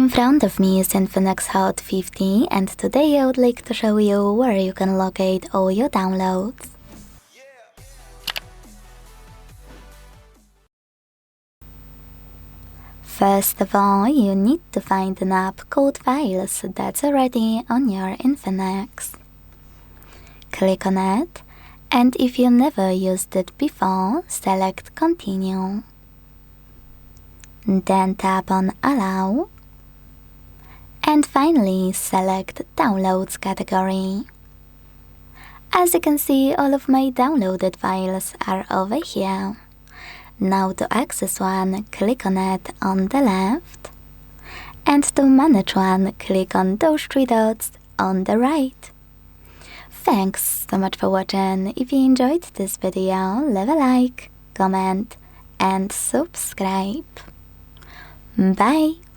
In front of me is Infinix Hot 50, and today I would like to show you where you can locate all your downloads. First of all, you need to find an app called Files that's already on your Infinix. Click on it, and if you never used it before, select Continue. Then tap on Allow. And finally, select Downloads category. As you can see, all of my downloaded files are over here. Now to access one, click on it on the left. And to manage one, click on those three dots on the right. Thanks so much for watching. If you enjoyed this video, leave a like, comment and subscribe. Bye!